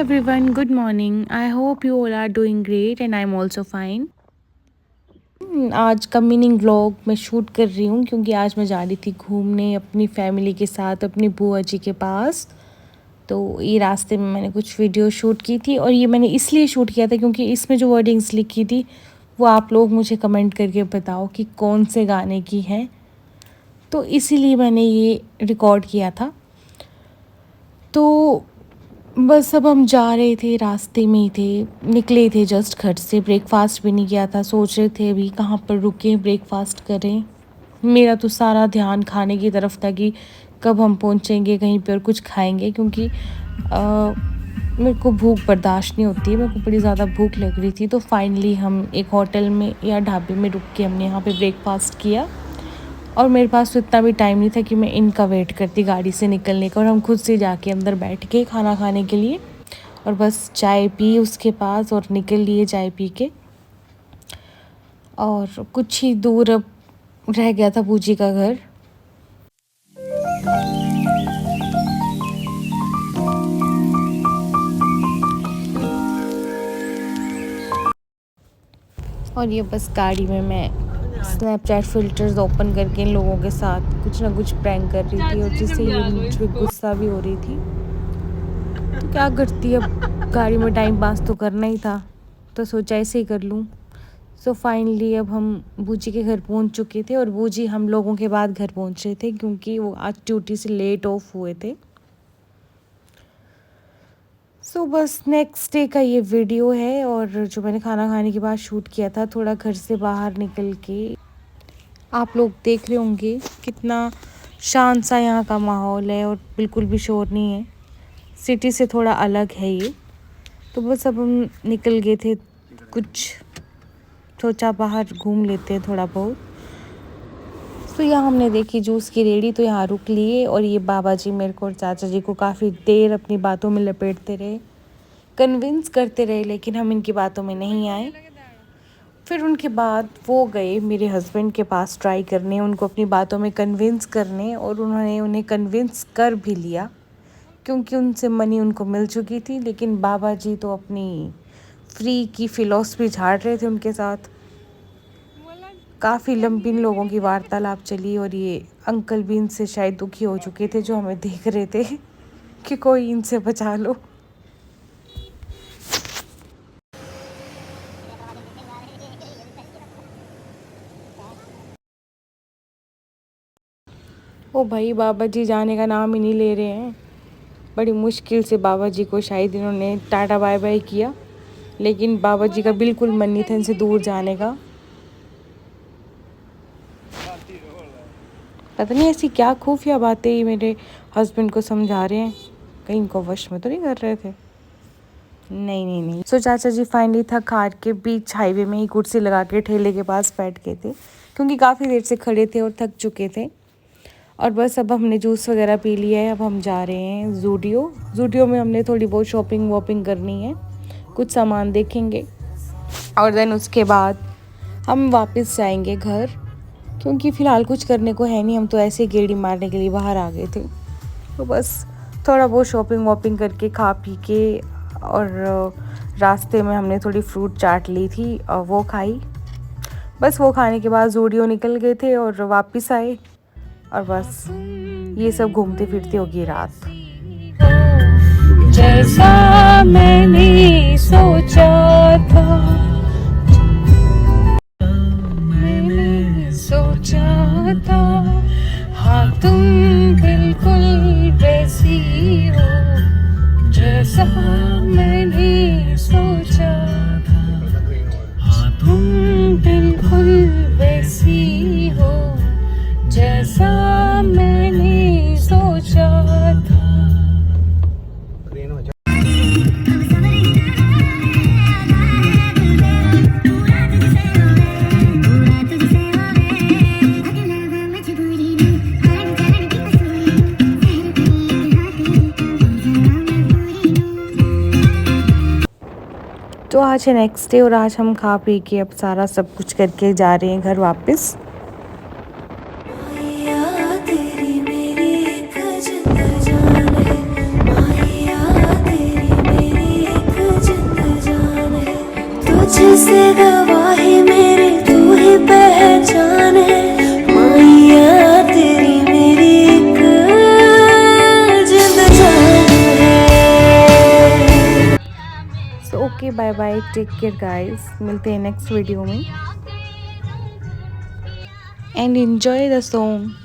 everyone, good morning. I hope you all are doing great and I'm also fine. आज का mini vlog मैं shoot कर रही हूँ क्योंकि आज मैं जा रही थी घूमने अपनी फैमिली के साथ अपनी बुआ जी के पास। तो ये रास्ते में मैंने कुछ वीडियो शूट की थी और ये मैंने इसलिए शूट किया था क्योंकि इसमें जो वर्डिंग्स लिखी थी वो आप लोग मुझे कमेंट करके बताओ कि कौन से गाने की हैं, तो इसीलिए मैंने ये रिकॉर्ड किया था। तो बस अब हम जा रहे थे, रास्ते में ही थे, निकले थे जस्ट घर से, ब्रेकफास्ट भी नहीं किया था। सोच रहे थे अभी कहाँ पर रुकें, ब्रेकफास्ट करें। मेरा तो सारा ध्यान खाने की तरफ था कि कब हम पहुँचेंगे कहीं पर और कुछ खाएंगे, क्योंकि मेरे को भूख बर्दाश्त नहीं होती है, मेरे को बड़ी ज़्यादा भूख लग रही थी। तो फाइनली हम एक होटल में या ढाबे में रुक के हमने यहाँ पे ब्रेकफास्ट किया और मेरे पास तो इतना भी टाइम नहीं था कि मैं इनका वेट करती गाड़ी से निकलने का, और हम खुद से जाके अंदर बैठ के खाना खाने के लिए और बस चाय पी उसके पास और निकल लिए चाय पी के। और कुछ ही दूर अब रह गया था बूजी का घर। और ये बस गाड़ी में मैं स्नैपचैट फ़िल्टर्स ओपन करके इन लोगों के साथ कुछ ना कुछ प्रैंक कर रही थी, और जिससे ये मुझ पर गुस्सा भी हो रही थी। तो क्या करती, अब गाड़ी में टाइम पास तो करना ही था, तो सोचा ऐसे ही कर लूँ। सो फाइनली अब हम बूजी के घर पहुंच चुके थे और बूजी हम लोगों के बाद घर पहुंच रहे थे क्योंकि वो आज ड्यूटी से लेट ऑफ हुए थे। सो बस नेक्स्ट डे का ये वीडियो है, और जो मैंने खाना खाने के बाद शूट किया था थोड़ा घर से बाहर निकल के। आप लोग देख रहे होंगे कितना शांत सा यहाँ का माहौल है और बिल्कुल भी शोर नहीं है, सिटी से थोड़ा अलग है ये। तो बस अब हम निकल गए थे, कुछ सोचा बाहर घूम लेते हैं थोड़ा बहुत। तो यहाँ हमने देखी जूस की रेडी, तो यहाँ रुक लिए और ये बाबा जी मेरे को और चाचा जी को काफ़ी देर अपनी बातों में लपेटते रहे, कन्विंस करते रहे, लेकिन हम इनकी बातों में नहीं आए। फिर उनके बाद वो गए मेरे हस्बैंड के पास ट्राई करने, उनको अपनी बातों में कन्विंस करने, और उन्होंने उन्हें कन्विंस कर भी लिया क्योंकि उनसे मनी उनको मिल चुकी थी। लेकिन बाबा जी तो अपनी फ्री की फ़िलॉसफी झाड़ रहे थे उनके साथ। काफ़ी लंबी इन लोगों की वार्तालाप चली और ये अंकल भी इनसे शायद दुखी हो चुके थे जो हमें देख रहे थे कि कोई इनसे बचा लो। ओ भाई, बाबा जी जाने का नाम ही नहीं ले रहे हैं। बड़ी मुश्किल से बाबा जी को शायद इन्होंने टाटा बाय बाय किया, लेकिन बाबा जी का बिल्कुल मन नहीं था इनसे दूर जाने का। पता नहीं ऐसी क्या खुफिया बातें ही मेरे हस्बैंड को समझा रहे हैं, कहीं इनको वश में तो नहीं कर रहे थे। नहीं नहीं नहीं। सो चाचा जी फाइनली थक हार के बीच हाईवे में ही कुर्सी लगा के ठेले के पास बैठ गए थे क्योंकि काफ़ी देर से खड़े थे और थक चुके थे। और बस अब हमने जूस वगैरह पी लिया है, अब हम जा रहे हैं ज़ूडियो में हमने थोड़ी बहुत शॉपिंग वॉपिंग करनी है, कुछ सामान देखेंगे और देन उसके बाद हम वापस जाएंगे घर, क्योंकि फ़िलहाल कुछ करने को है नहीं, हम तो ऐसे गेड़ी मारने के लिए बाहर आ गए थे। तो बस थोड़ा बहुत शॉपिंग वॉपिंग करके खा पी के, और रास्ते में हमने थोड़ी फ्रूट चाट ली थी और वो खाई। बस वो खाने के बाद ज़ूडियो निकल गए थे और वापस आए, और बस ये सब घूमते फिरते होगी रात। जैसा मैंने सोचा था, मैंने सोचा था, हाँ तुम बिल्कुल वैसी हो जैसा मैंने सोचा था, हाँ तुम बिल्कुल वैसी हो जैसा मैंने सोचा था। तो आज है नेक्स्ट डे और आज हम खा पी के अब सारा सब कुछ करके जा रहे हैं घर वापस। तुझसे गवाही मेरी तू ही पहचान है, माहिया तेरी मेरी एक जिंद जान है। So okay, bye bye, take care guys, मिलते हैं नेक्स्ट वीडियो में एंड एंजॉय द सॉन्ग।